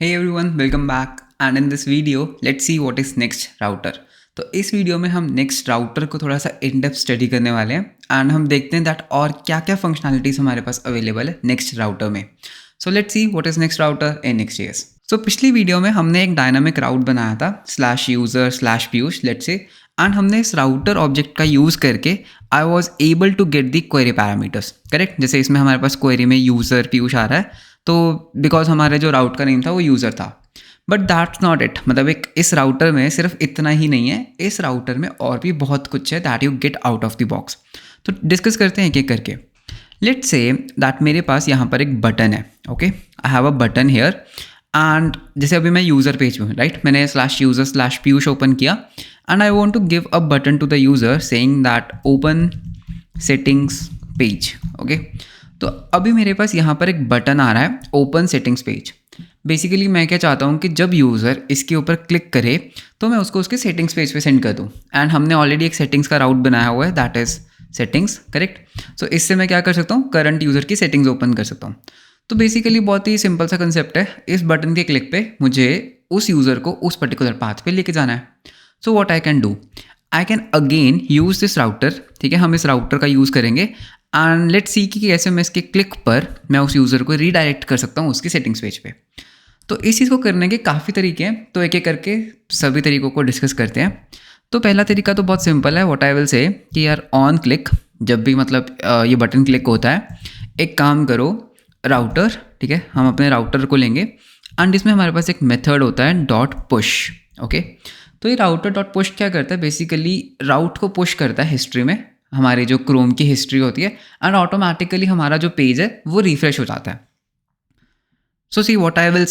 Hey everyone, welcome back and in this video let's see what is next router. तो इस video में हम next router को थोड़ा सा इन डेप्थ स्टडी करने वाले हैं एंड हम देखते हैं दैट और क्या क्या फंक्शनैलिटीज हमारे पास अवेलेबल है नेक्स्ट राउटर में. So let's see what is next router in नेक्स्ट.js. सो पिछली वीडियो में हमने एक डायनामिक राउट बनाया था /user/piyush लेट्स से, एंड हमने इस राउटर ऑब्जेक्ट का यूज़ करके I was able to get the query parameters. Correct, जैसे इसमें हमारे पास क्वेरी में यूज़र पीयूष आ रहा है तो बिकॉज हमारे जो राउट का नेम था वो यूज़र था. बट दैट्स नॉट इट, मतलब एक इस राउटर में सिर्फ इतना ही नहीं है, इस राउटर में और भी बहुत कुछ है that you get out of the box. तो डिस्कस करते हैं एक एक करके. लेट्स से दैट मेरे पास यहाँ पर एक बटन है. Okay, I have a button here and जैसे अभी मैं यूज़र पेज में हूँ, राइट, मैंने /user/piyush ओपन किया and I want to give a button to the user saying that open settings page. Okay, तो अभी मेरे पास यहाँ पर एक बटन आ रहा है ओपन सेटिंग्स पेज. बेसिकली मैं क्या चाहता हूँ कि जब यूज़र इसके ऊपर क्लिक करे तो मैं उसको उसके सेटिंग्स पेज पे सेंड कर दूँ. एंड हमने ऑलरेडी एक सेटिंग्स का राउट बनाया हुआ है दैट इज़ सेटिंग्स. करेक्ट, सो इससे मैं क्या कर सकता हूँ, करंट यूज़र की सेटिंग्स ओपन कर सकता हूँ. तो बेसिकली बहुत ही सिंपल सा कंसेप्ट है. इस बटन के क्लिक पे मुझे उस यूज़र को उस पर्टिकुलर पाथ पे लेके जाना है. So what I can do, I can again use this router. ठीक है, हम इस राउटर का यूज़ करेंगे एंड लेट्स सी कि कैसे मैं इसके क्लिक पर मैं उस यूज़र को रीडायरेक्ट कर सकता हूँ उसकी सेटिंग्स पेज पे. तो इस चीज़ को करने के काफ़ी तरीके हैं, तो एक एक करके सभी तरीकों को डिस्कस करते हैं. तो पहला तरीका तो बहुत सिंपल है. व्हाट आई विल से कि यार ऑन क्लिक, जब भी मतलब ये बटन क्लिक होता है, एक काम करो राउटर. ठीक है, हम अपने राउटर को लेंगे एंड इसमें हमारे पास एक मेथड होता है .push. ओके, तो ये राउटर .push क्या करता है, बेसिकली राउट को पुश करता है हिस्ट्री में, हमारे जो क्रोम की हिस्ट्री होती है, एंड ऑटोमेटिकली हमारा जो पेज है वो रिफ्रेश हो जाता है. So see what I will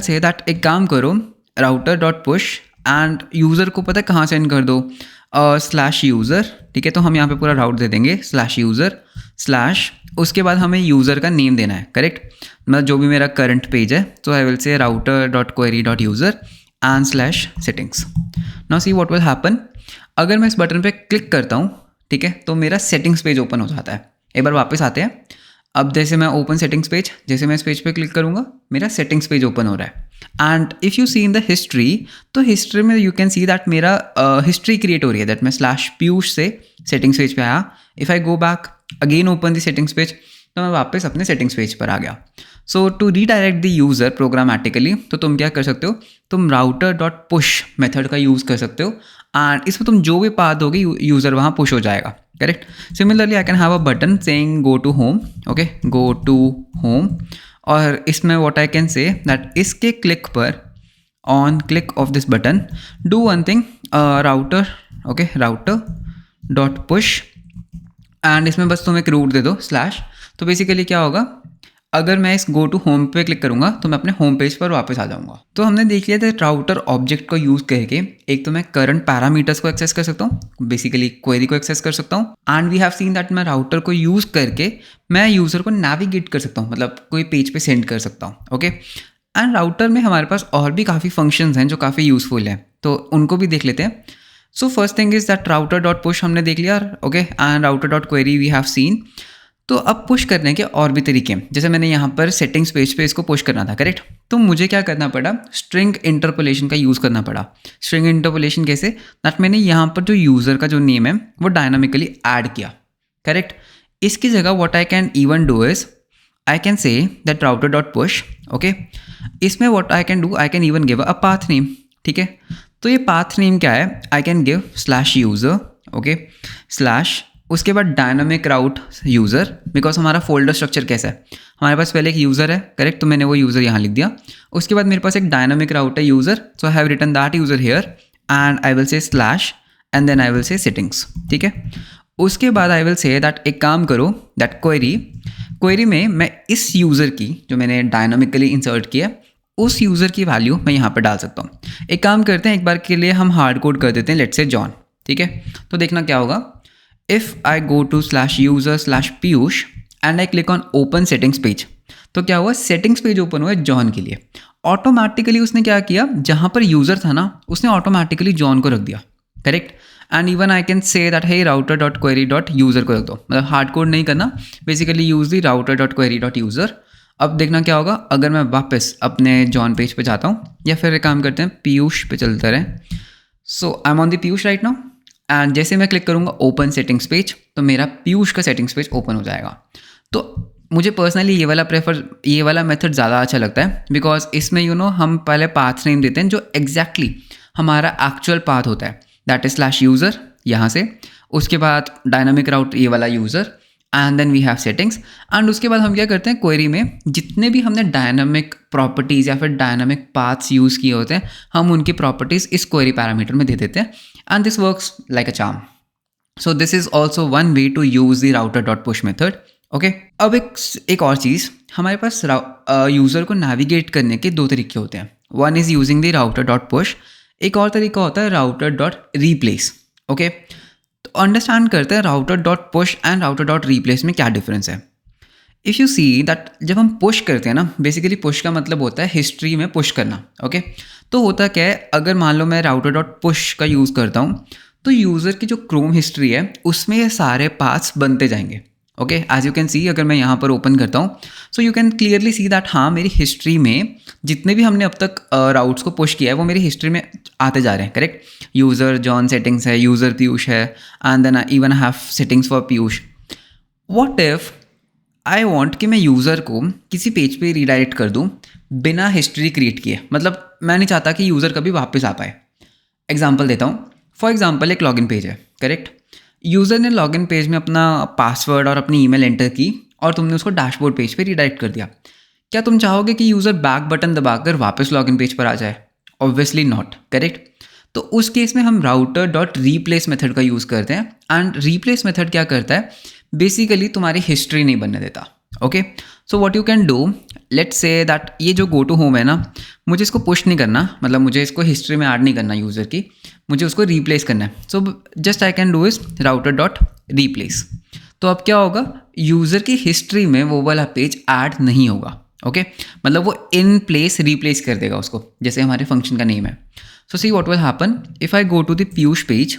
say that एक काम करो राउटर .push एंड यूज़र को पता है कहाँ सेंड कर दो, /user. ठीक है, तो हम यहाँ पे पूरा राउट दे देंगे /user/ उसके बाद हमें यूज़र का नेम देना है. करेक्ट, मतलब जो भी मेरा करंट पेज है, तो आई विल से router.query.user and /settings. Now see what will happen, अगर मैं इस बटन पे क्लिक करता हूँ, ठीक है, तो मेरा सेटिंग्स पेज ओपन हो जाता है. एक बार वापस आते हैं. अब जैसे मैं ओपन सेटिंग्स पेज, जैसे मैं इस पेज पे क्लिक करूँगा मेरा सेटिंग्स पेज ओपन हो रहा है. And if you see in the history, तो हिस्ट्री में यू कैन सी दैट मेरा हिस्ट्री क्रिएट हो रही है, दैट मैं /piyush से सेटिंग्स पेज पे आया. If I go back again open the settings page, तो मैं वापस अपने सेटिंग्स पेज पर आ गया. So to redirect the user programmatically, तो तुम क्या कर सकते हो, तुम router.push मेथड का यूज़ कर सकते हो एंड इसमें तुम जो भी पाथ दोगे यूज़र वहाँ पुश हो जाएगा. Correct, similarly I can have a button saying go to home. Okay, go to home, और इसमें what I can say that इसके क्लिक पर, on click of this button, do one thing, router. Okay, router.push and इसमें बस तुम एक root दे दो /. तो बेसिकली क्या होगा, अगर मैं इस गो टू होम पे क्लिक करूंगा तो मैं अपने होम पेज पर वापस आ जाऊंगा. तो हमने देख लिया था राउटर ऑब्जेक्ट को यूज़ करके एक तो मैं करंट पैरामीटर्स को एक्सेस कर सकता हूँ, बेसिकली क्वेरी को एक्सेस कर सकता हूँ, and we have seen that मैं राउटर को यूज़ करके मैं यूज़र को नेविगेट कर सकता हूँ, मतलब कोई पेज पे सेंड कर सकता हूँ. ओके, एंड राउटर में हमारे पास और भी काफ़ी फंक्शंस हैं जो काफ़ी यूज़फुल हैं, तो उनको भी देख लेते हैं. So first thing is that router.push हमने देख लिया. Okay, and router.query we have seen. तो अब पुश करने के और भी तरीके हैं, जैसे मैंने यहाँ पर सेटिंग्स पेज पे इसको पुश करना था. करेक्ट, तो मुझे क्या करना पड़ा, स्ट्रिंग इंटरपोलेशन का यूज़ करना पड़ा. स्ट्रिंग इंटरपोलेशन कैसे, दैट मैंने यहाँ पर जो यूज़र का जो नेम है वो डायनामिकली ऐड किया. करेक्ट, इसकी जगह what I can even do is I can say that router.push. Okay, इसमें what I can do, I can even give a path name. ठीक है, तो ये पाथ नेम क्या है, I can give /user. Okay, उसके बाद डायनामिक राउट यूज़र, बिकॉज हमारा फोल्डर स्ट्रक्चर कैसा है, हमारे पास पहले एक यूज़र है. करेक्ट, तो मैंने वो यूज़र यहाँ लिख दिया. उसके बाद मेरे पास एक डायनामिक राउट है user, so I have written that user here and I will say / and then I will say settings. ठीक है, उसके बाद आई विल से दैट एक काम करो दैट क्वेरी में मैं इस यूज़र की जो मैंने डायनामिकली इंसर्ट किया, उस यूज़र की वैल्यू मैं यहाँ पर डाल सकता हूँ. एक काम करते हैं, एक बार के लिए हम हार्ड कोड कर देते हैं, लेट्स से जॉन. ठीक है, तो देखना क्या होगा, if I go to /user/piyush and I click on open settings page, तो क्या हुआ, सेटिंग्स पेज ओपन हुआ जॉन के लिए. ऑटोमेटिकली उसने क्या किया, जहाँ पर यूज़र था ना उसने ऑटोमेटिकली जॉन को रख दिया. Correct, and even I can say that hey router.query.user को रख दो, मतलब हार्ड कोड नहीं करना, बेसिकली यूज़ दी router.query.user अब देखना क्या होगा, अगर मैं वापस अपने जॉन पेज पे जाता हूँ या फिर एक काम करते हैं पीयूष पे चलते रहें। So I am on the Piyush right now and जैसे मैं क्लिक करूँगा ओपन सेटिंग्स पेज तो मेरा पीयूष का सेटिंग्स पेज ओपन हो जाएगा। तो मुझे पर्सनली ये वाला मेथड ज़्यादा अच्छा लगता है बिकॉज इसमें हम पहले पाथ नेम देते हैं जो एग्जैक्टली हमारा एक्चुअल पाथ होता है, दैट इज /यूज़र यहाँ से, उसके बाद डायनामिक राउट ये वाला user and then we have settings and उसके बाद हम क्या करते हैं क्वेरी में जितने भी हमने डायनामिक प्रॉपर्टीज़ या फिर डायनामिक पाथ्स यूज़ किए होते हैं हम उनकी प्रॉपर्टीज़ इस क्वेरी पैरामीटर में दे देते हैं and this works like a charm. So this is also one way to use the router dot push method. Okay, अब एक और चीज़, हमारे पास यूज़र को नेविगेट करने के दो तरीके होते हैं। One is using the router dot push, एक और तरीका होता है राउटर डॉट रिप्लेस। ओके, तो अंडरस्टैंड करते हैं router dot push and router dot replace में क्या डिफरेंस है। इफ़ यू सी दैट जब हम पुश करते हैं ना, बेसिकली पुश का मतलब होता है हिस्ट्री में पुश करना। ओके, तो होता क्या है, अगर मान लो मैं राउटर डॉट पुश का यूज़ करता हूँ तो यूज़र की जो क्रोम हिस्ट्री है उसमें ये सारे पाथ्स बनते जाएंगे। Okay, as you can see, अगर मैं यहाँ पर ओपन करता हूँ so you can clearly see that हाँ मेरी हिस्ट्री में जितने भी हमने अब तक राउट्स को पुश किया है वो मेरी हिस्ट्री में आते जा रहे हैं। करेक्ट, यूज़र जॉन सेटिंग्स है, यूज़र पीयूष है and then even I have settings for Piyush. What if I want कि मैं यूज़र को किसी पेज पे रीडायरेक्ट कर दूँ बिना हिस्ट्री क्रिएट किए, मतलब मैं नहीं चाहता कि यूज़र कभी वापस आ पाए। एग्जाम्पल देता हूँ, फॉर एग्जाम्पल एक लॉगिन पेज है। करेक्ट, यूज़र ने लॉगिन पेज में अपना पासवर्ड और अपनी ईमेल एंटर की और तुमने उसको डैशबोर्ड पेज पे रीडायरेक्ट कर दिया। क्या तुम चाहोगे कि यूज़र बैक बटन दबाकर वापस लॉगिन पेज पर आ जाए? Obviously not. करेक्ट, तो उस केस में हम राउटर डॉट रीप्लेस मेथड का यूज़ करते हैं एंड रीप्लेस मेथड क्या करता है, बेसिकली तुम्हारी हिस्ट्री नहीं बनने देता। Okay, so what you can do, let's say that ये जो गो टू होम है ना, मुझे इसको पुश नहीं करना, मतलब मुझे इसको हिस्ट्री में ऐड नहीं करना यूज़र की, मुझे उसको रिप्लेस करना है। So just I can do is router dot replace. तो अब क्या होगा, यूज़र की हिस्ट्री में वो वाला पेज ऐड नहीं होगा। ओके, मतलब वो इन प्लेस रिप्लेस कर देगा उसको, जैसे हमारे फंक्शन का नेम है। So see what will happen if I go to the Piyush page,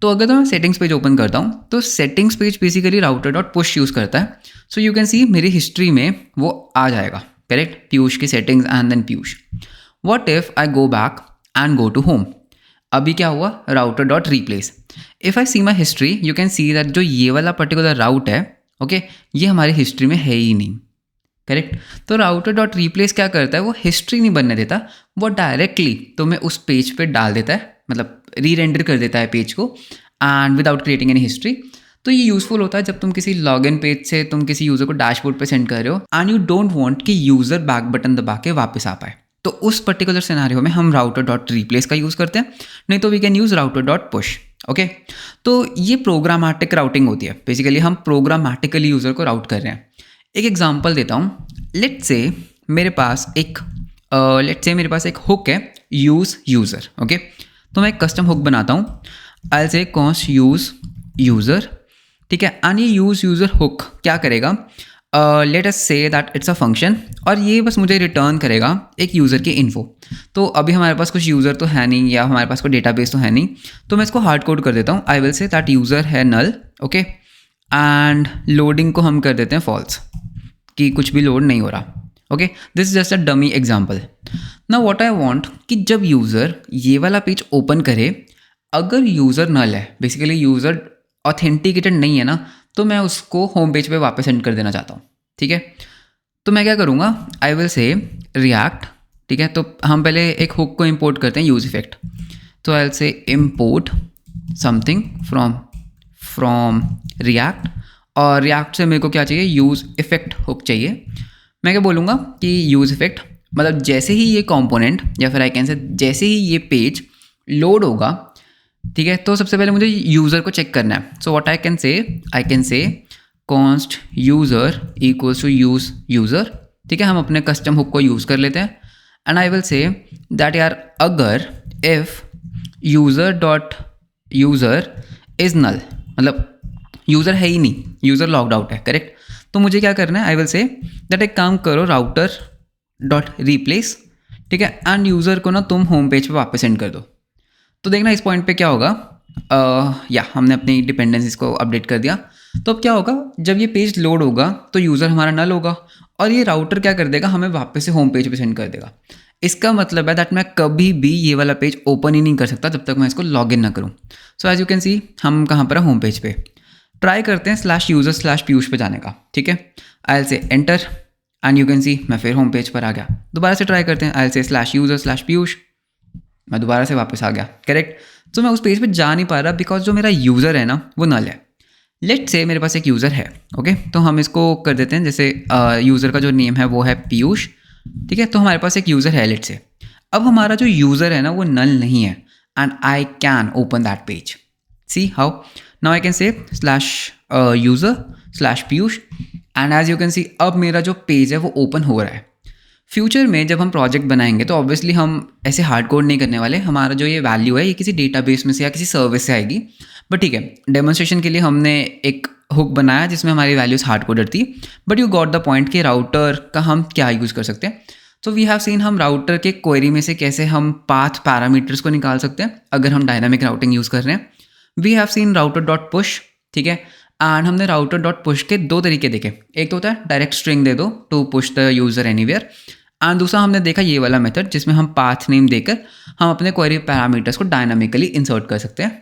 तो अगर मैं सेटिंग्स पेज ओपन करता हूँ तो settings page basically router dot push use करता है। सो यू कैन सी मेरी हिस्ट्री में वो आ जाएगा। करेक्ट, पीयूष की settings and then Piyush. What if I go back and go to home, अभी क्या हुआ, router dot replace. If I see my history you can see that जो ये वाला पर्टिकुलर राउट है, ओके, ये हमारी हिस्ट्री में है ही नहीं। करेक्ट, तो राउटर डॉट रिप्लेस क्या करता है, वो हिस्ट्री नहीं बनने देता, वो डायरेक्टली तुम्हें उस पेज पे डाल देता है, मतलब री रेंडर कर देता है पेज को and without creating any history. तो ये यूज़फुल होता है जब तुम किसी लॉगिन पेज से तुम किसी यूज़र को डैशबोर्ड पे सेंड कर रहे हो एंड यू डोंट वांट कि यूज़र बैक बटन दबा के वापस आ पाए। तो उस पर्टिकुलर सिनेरियो में हम राउटर डॉट रिप्लेस का यूज़ करते हैं, नहीं तो we can use router dot push. Okay, तो ये प्रोग्रामेटिक राउटिंग होती है, बेसिकली हम प्रोग्रामेटिकली यूज़र को राउट कर रहे हैं। एक एग्जांपल देता हूँ, लेट्स से मेरे पास एक हुक है यूज़ यूज़र। ओके, तो मैं एक कस्टम हुक बनाता हूँ, आई से कॉन्स्ट यूज़ यूज़र, ठीक है, एंड ये यूज़ यूज़र हुक क्या करेगा, let us say that it's a function और ये बस मुझे रिटर्न करेगा एक यूज़र की इन्फो। तो अभी हमारे पास कुछ यूज़र तो है नहीं या हमारे पास कोई डेटाबेस तो है नहीं, तो मैं इसको हार्ड कोड कर देता हूँ। आई विल से दैट यूज़र है नल। ओके, एंड लोडिंग को हम कर देते हैं फॉल्स, कि कुछ भी लोड नहीं हो रहा। Okay, this is just a dummy example. Now what I want कि जब यूज़र ये वाला पेज ओपन करे, अगर यूज़र नल है, बेसिकली यूज़र ऑथेंटिकेटेड नहीं है ना, तो मैं उसको होम पेज पे वापस सेंड कर देना चाहता हूँ। ठीक है, तो मैं क्या करूँगा, आई विल से रिएक्ट। ठीक है, तो हम पहले एक हुक को इंपोर्ट करते हैं, यूज़ इफेक्ट। तो आई विल से इम्पोर्ट समथिंग फ्रॉम रिएक्ट, और रिएक्ट से मेरे को क्या चाहिए, यूज़ इफेक्ट हुक चाहिए। मैं क्या बोलूँगा कि यूज़ इफेक्ट, मतलब जैसे ही ये कंपोनेंट या फिर आई कैन से जैसे ही ये पेज लोड होगा, ठीक है, तो सबसे पहले मुझे यूज़र को चेक करना है। So what I can say const user equals to use user. ठीक है, हम अपने कस्टम हुक को यूज़ कर लेते हैं and I will say that यार अगर if user dot user is null, मतलब यूज़र है ही नहीं, यूज़र लॉग्ड आउट है। करेक्ट, तो मुझे क्या करना है, आई विल से दैट एक काम करो राउटर डॉट रिप्लेस, ठीक है, एंड यूज़र को ना तुम होम पेज पे वापस सेंड कर दो। तो देखना इस पॉइंट पे क्या होगा, या हमने अपनी डिपेंडेंसीज को अपडेट कर दिया। तो अब क्या होगा, जब ये पेज लोड होगा तो यूज़र हमारा नल होगा और ये राउटर क्या कर देगा, हमें वापस से होम पेज पे सेंड कर देगा। इसका मतलब है दैट मैं कभी भी ये वाला पेज ओपन ही नहीं कर सकता जब तक मैं इसको लॉग इन ना करूँ। So as you can see हम कहाँ पर होम पेज पे ट्राई करते हैं /user/piyush पे जाने का। ठीक है, आई विल से एंटर एंड यू कैन सी मैं फिर होम पेज पर आ गया। दोबारा से ट्राई करते हैं, आई विल से /user/piyush, मैं दोबारा से वापस आ गया। करेक्ट, तो मैं उस पेज पे जा नहीं पा रहा बिकॉज जो मेरा यूज़र है ना वो नल है। लेट से मेरे पास एक यूज़र है, ओके तो हम इसको कर देते हैं, जैसे यूज़र का जो नेम है वो है पीयूष। ठीक है, तो हमारे पास एक यूज़र है लेट से। अब हमारा जो यूज़र है ना वो नल नहीं है and I can open that page. See how, now I can say /user/piyush and as you can see अब मेरा जो पेज है वो ओपन हो रहा है। फ्यूचर में जब हम प्रोजेक्ट बनाएंगे तो ऑब्वियसली हम ऐसे हार्ड कोड नहीं करने वाले, हमारा जो ये वैल्यू है ये किसी डेटाबेस में से या किसी सर्विस से आएगी। बट ठीक है, डेमोन्स्ट्रेशन के लिए हमने एक हुक बनाया जिसमें हमारी वैल्यूज हार्ड कोडेड थी। But you got the point कि राउटर का हम क्या यूज़ कर सकते हैं। तो वी हैव सीन हम राउटर के क्वेरी में से कैसे हम पाथ पैरामीटर्स को निकाल सकते हैं अगर हम डायनामिक राउटिंग यूज़ कर रहे हैं। वी हैव सीन router.push, ठीक है, एंड हमने router.push के दो तरीके देखे। एक तो होता है डायरेक्ट स्ट्रिंग दे दो to push the user anywhere, and दूसरा हमने देखा ये वाला मेथड जिसमें हम पाथ नेम देकर हम अपने क्वेरी पैरामीटर्स को डायनामिकली इंसर्ट कर सकते हैं।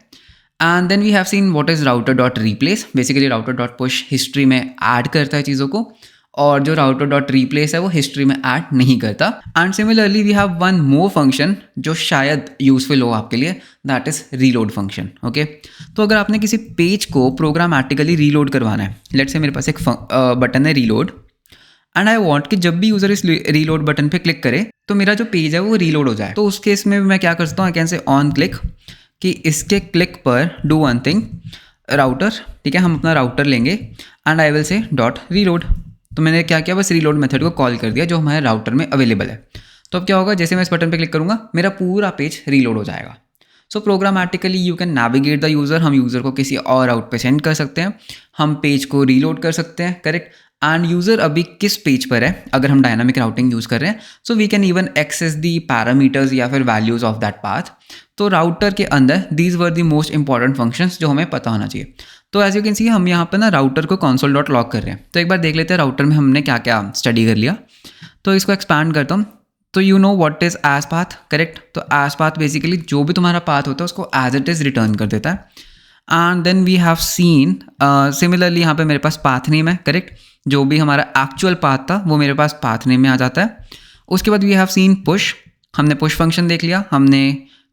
And then we have seen what is router.replace। Basically router.push history में ऐड करता है चीज़ों को, और जो router.replace है वो हिस्ट्री में ऐड नहीं करता। And similarly we have one more function जो शायद यूजफुल हो आपके लिए, that is reload function. Okay, तो अगर आपने किसी पेज को प्रोग्रामेटिकली रीलोड करवाना है, लेट्स से मेरे पास एक बटन है रीलोड, एंड आई वांट कि जब भी यूजर इस रीलोड बटन पे क्लिक करे तो मेरा जो पेज है वो रीलोड हो जाए। तो उस केस में मैं क्या करता हूँ, आई कैन से ऑन क्लिक कि इसके क्लिक पर डू वन थिंग राउटर। ठीक है, हम अपना राउटर लेंगे एंड आई विल से .reload। तो मैंने क्या किया, बस रीलोड मेथड को कॉल कर दिया जो हमारे राउटर में अवेलेबल है। तो अब क्या होगा, जैसे मैं इस बटन पे क्लिक करूँगा मेरा पूरा पेज रीलोड हो जाएगा। So programmatically you can navigate the user, हम यूज़र को किसी और आउट पे सेंड कर सकते हैं, हम पेज को रीलोड कर सकते हैं। करेक्ट, एंड यूज़र अभी किस पेज पर है अगर हम डायनामिक राउटिंग यूज़ कर रहे हैं, so we can even access the parameters या फिर वैल्यूज ऑफ दैट पाथ। तो राउटर के अंदर these were the most important functions जो हमें पता होना चाहिए। तो एज यू कैन सी हम यहाँ पर ना राउटर को console.log कर रहे हैं। तो एक बार देख लेते हैं राउटर में हमने क्या क्या स्टडी कर लिया। तो इसको एक्सपैंड करता हूँ। तो you know what is as path, correct. तो एज पाथ बेसिकली जो भी तुम्हारा पाथ होता है उसको एज इट इज़ रिटर्न कर देता है। And then we have seen similarly यहाँ पे मेरे पास पाथ नेम है, करेक्ट। जो भी हमारा एक्चुअल पाथ था वो मेरे पास पाथ नेम में आ जाता है। उसके बाद वी हैव सीन पुश, हमने पुश फंक्शन देख लिया, हमने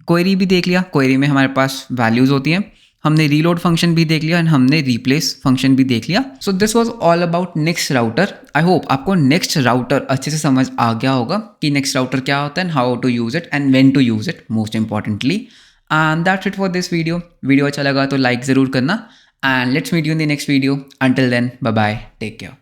क्वेरी भी देख लिया, क्वेरी में हमारे पास वैल्यूज़ होती हैं, हमने रीलोड फंक्शन भी देख लिया एंड हमने रिप्लेस फंक्शन भी देख लिया। So this was all about next router. I hope आपको नेक्स्ट राउटर अच्छे से समझ आ गया होगा कि नेक्स्ट राउटर क्या होता है and how to use it and when to use it most importantly. And that's it for this video. Video अच्छा लगा तो लाइक ज़रूर करना and let's meet you in the next video. Until then bye bye, take care.